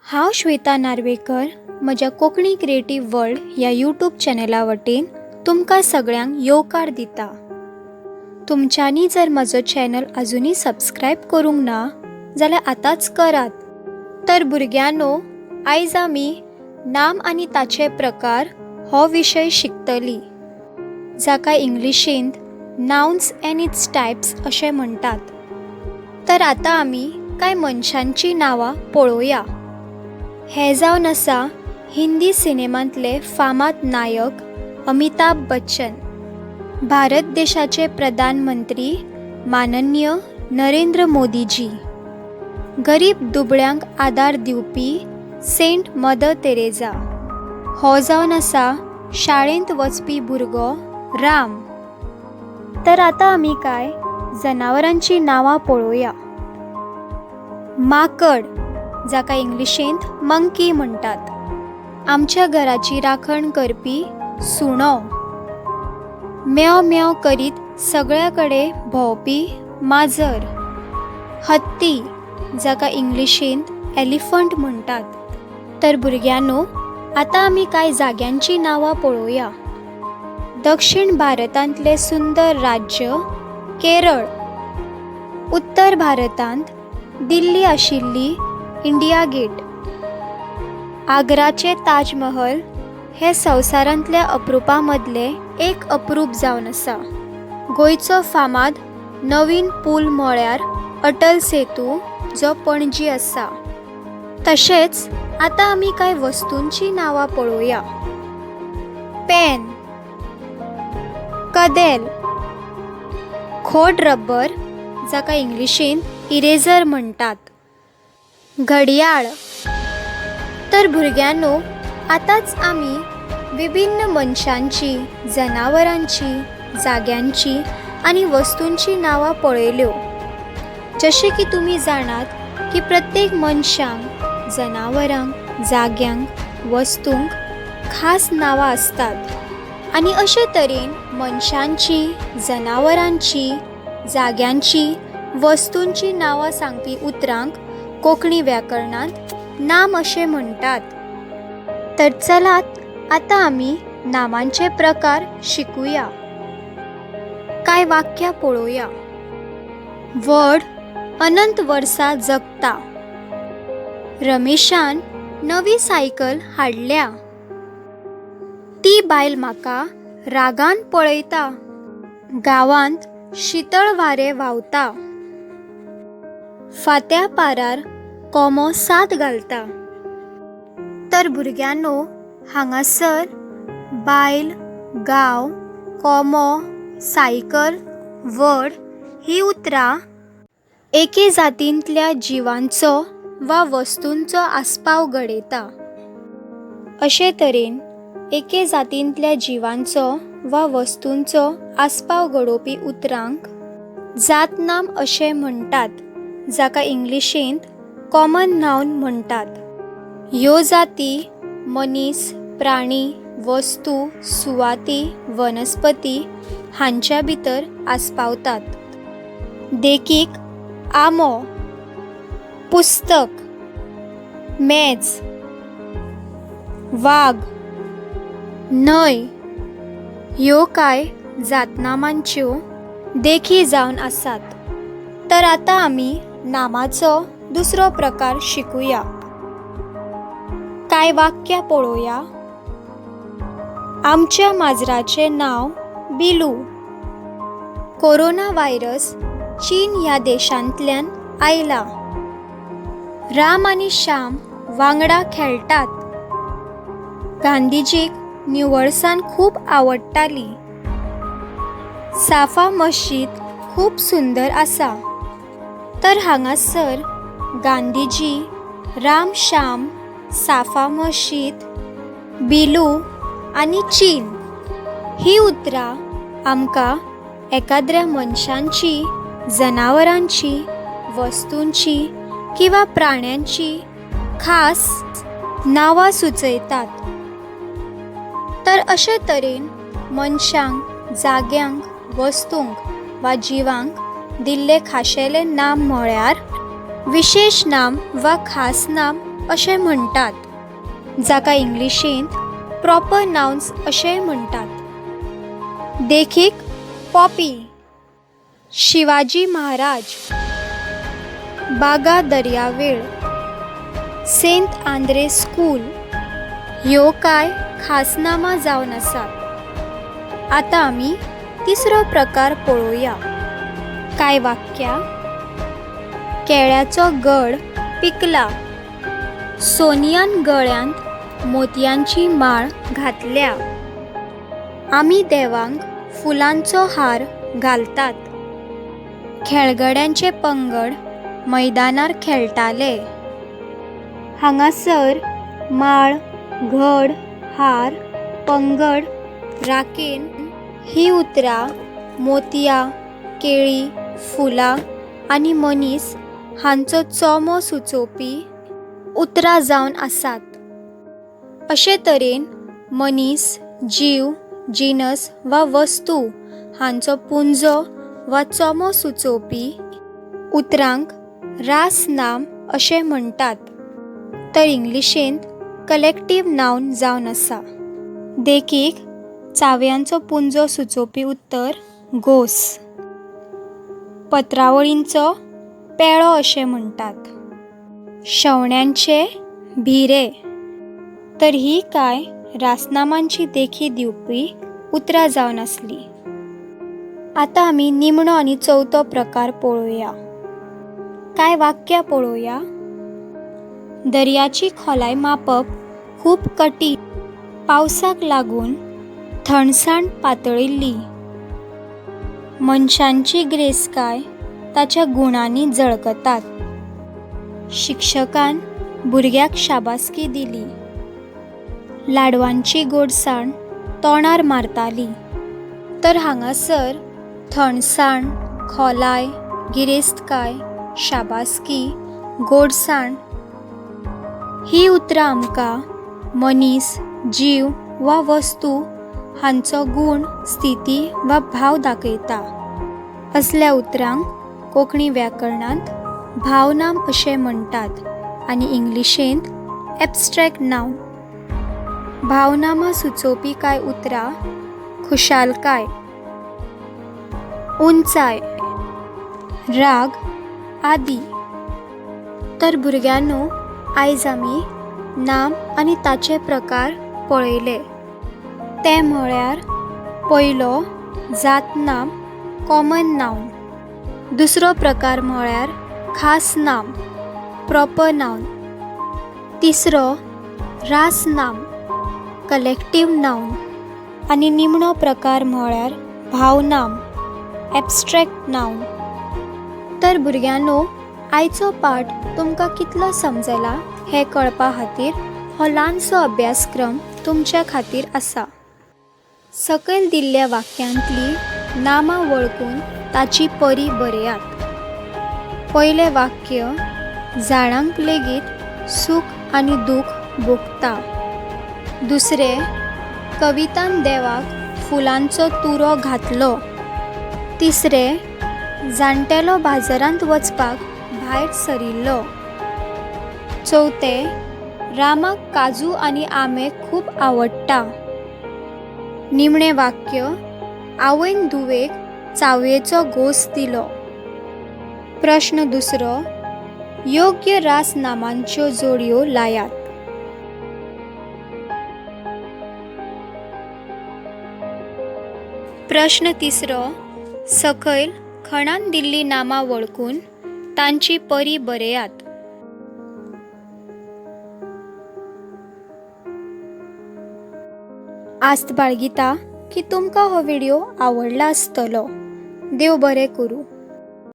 हांव श्वेता नार्वेकर म्हज्या Konkani creative world ह्या यूट्यूब चॅनला वटेन तुमकां सगळ्यांक येवकार दिता। तुमच्यांनी जर म्हजो चॅनल अजुनी सबस्क्रायब करूंक ना जाल्यार आतांच करात। तर भुरग्यांनो, आयज आमी नाम आनी ताचे प्रकार हो विशय शिकतली, जाका इंग्लिशींत नाउन्स एंड इट्स टायप्स अशें म्हणटात। तर आतां आमी कांय मनशांची नांवां पळोवया। हे जावन आसा हिंदी सिनेमांतले फामाद नायक अमिताभ बच्चन, भारत देशाचे प्रधानमंत्री माननीय नरेंद्र मोदीजी, गरीब दुबळ्यांक आदार दिवपी सेंट मदर तेरेसा, हो जावन आसा शाळेंत वचपी भुरगो राम। तर आतां आमी कांय जनावरांची नांवां पळोवया। माकड, जाका इंग्लिशींत मंकी म्हणटात, आमच्या घराची राखण करपी सुणो, म्याव म्याव करीत सगळ्या कडेन भोंवपी माजर, हत्ती, जाका इंग्लिशींत एलिफंट म्हणटात। तर भुरग्यांनो, आतां आमी कांय जाग्यांची नांवां पळोवया। दक्षिण भारतांतले सुंदर राज्य केरळ, उत्तर भारतांत दिल्ली आशिल्ली इंडिया गेट, आग्राचे ताजमहल हे संवसारांतल्या अप्रुपां मदले एक अप्रूप जावन आसा। गोंयचो फामाद नवीन पूल म्हळ्यार अटल सेतू, जो पणजी आसा। तशेंच आतां आमी कांय वस्तूंची नांवां पळोवया। पेन, कदेल, खोड रबर, जाका इंग्लिशींत इरेजर म्हणटात, घडयाळ। तर भुरग्यांनो, आतांच आमी विभिन्न मनशांची, जनावरांची, जाग्यांची आनी वस्तूंची नांवां पळयल्यो। जशें की तुमी जाणात की प्रत्येक मनशांक, जनावरांक, जाग्यांक, वस्तूंक खास नांवां आसतात। आनी अशे तरेन मनशांची, जनावरांची, जाग्यांची, वस्तूंची नांवां सांगपी उतरांक कोंकणी व्याकरणांत नाम अशें म्हणटात। तर चलात आतां आमी नामांचे प्रकार शिकुया। कांय वाक्यां पळोवया। व्हड अनंत वर्सां जगता, रमेशान नवी सायकल हाडल्या, ती बायल म्हाका रागान पळयता, गांवांत शीतळ वारें व्हांवता, फांत्या पारार कोमो साद घालता। तर भुरग्यांनो, हांगासर बायल, गांव, कोमो, सायकल, व्हड ही उतरां एके जातींतल्या जिवांचो वा वस्तूंचो आस्पाव घडयता। अशे तरेन एके जातींतल्या जिवांचो वा वस्तूंचो आस्पाव घडोवपी उतरांक जातनाम अशें म्हणटात, जाका इंग्लिशींत कॉमन नाउन म्हणटात। ह्यो जाती मनीस, प्राणी, वस्तू, सुवाती, वनस्पती हांच्या भितर आस्पावतात। देखीक आंबो, पुस्तक, मेज, वाग, न्हंय ह्यो कांय जातनामांच्यो देखी जावन आसात। तर आतां आमी नामाचो दुसरो प्रकार शिकुया। कांय वाक्यां पळोवया। आमच्या माजराचें नांव बिलू, कोरोना व्हायरस चीन ह्या देशांतल्यान आयला, राम आनी श्याम वांगडा खेळटात, गांधीजीक निवळसाण खूब आवडटाली, साफा मशीद खूब सुंदर आसा। तर हांगासर गांधीजी, राम श्याम, साफा मशीद, बिलू आनी चीन ही उतरां आमकां एकाद्र्या मनशांची, जनावरांची, वस्तूंची किंवा प्राण्यांची खास नांवां सुचयतात। तर अशे तरेन मनशांक, जाग्यांक, वस्तूंक वा जिवांक दिल्ले खाशेले नाम म्हळ्यार विशेष नाम वा खास नाम अशें म्हणटात, जाका इंग्लिशींत प्रॉपर नाउन्स अशेंय म्हणटात. देखीक पॉपी, शिवाजी महाराज, बागा दर्यावेळ, सेंट आंद्रे स्कूल ह्यो कांय खास नामां जावन आसात. आतां आमी तिसरो प्रकार पळोवया. कांय वाक्यां. केळ्याचो गड पिकला. सोनियान गळ्यांत मोतयांची माळ घातल्या. आमी देवांक फुलांचो हार घालतात. खेळगड्यांचे पंगड मैदानार खेळटाले. हांगासर माळ, घड, हार, पंगड, राखेन ही उतरां मोतयां, केळी, फुलां आनी मनीस हांचो चोमो सुचोवपी उतरां जावन आसात. अशे तरेन मनीस, जीव, जिनस वा वस्तू हांचो पुंजो वा चोमो सुचोवपी उतरांक रास नाम अशें म्हणटात. तर इंग्लिशींत कलेक्टीव नाउन जावन आसा. देखीक चावयांचो पुंजो सुचोवपी उत्तर घोस. पत्रावळींचो पेळो अशें म्हणटात. शेवण्यांचे भिरे. तर ही कांय रासनामांची देखी दिवपी उतरां जावन आसली. आतां आमी निमणो आनी चवथो प्रकार पळोवया. कांय वाक्यां पळोवया. दर्याची खोलाय मापप खूब कठीण. पावसाक लागून थंडसाण पातळिल्ली. मनशांची गिरेस्तकाय ताच्या गुणांनी झळकतात. शिक्षकान भुरग्याक शाबासकी दिली. लाडवांची गोडसाण तोंडार मारताली. तर हांगासर थंडसाण, खोलाय, गिरेस्तकाय, शाबासकी, गोडसाण ही उतरां आमकां मनीस, जीव वा वस्तू हांचो गुण, स्थिती वा भाव दाखयता. असल्या उतरांक कोंकणी व्याकरणांत भावनाम अशें म्हणटात आनी इंग्लिशींत एब्स्ट्रॅक्ट नाउन. भावनामां सुचोवपी कांय उतरां. खुशालकाय, उंचाय, राग आदी. तर भुरग्यांनो, आयज आमी नाम आनी ताचे प्रकार पळयले. ते म्हळ्यार पयलो जात नाम, कॉमन नाउन. दुसरो प्रकार म्हळ्यार खास नाम, प्रॉपर नाउन. तिसरो रास नाम, कलेक्टीव नाउन. आनी निमणो प्रकार म्हळ्यार भावनाम, एब्स्ट्रॅक्ट नाउन. तर भुरग्यांनो, आयचो पाठ तुमकां कितलो समजला हें कळपा खातीर हो ल्हानसो अभ्यासक्रम तुमच्या खातीर आसा. सकयल दिल्ल्या वाक्यांतलीं नामां वळखून ताची परी बरयात. पयलें वाक्य. झाडांक लेगीत सूख आनी दूख भोगता. दुसरें. कवितान देवाक फुलांचो तुरो घातलो. तिसरें. जाण्टेलो बाजारांत वचपाक भायर सरिल्लो. चवथें. रामाक काजू आनी आंबे खूब आवडटा. निमणें वाक्य. आवयन धुवेक चावयेचो घोस दिलो. प्रश्न दुसरो. योग्य रास नामांच्यो जोडयो लायात. प्रश्न तिसरो. सकयल खणान दिल्लीं नामां वळखून तांची परी बरयात. आस्त बाळगिता की तुमकां हो व्हिडिओ आवडला आसतलो. देव बरें करूं.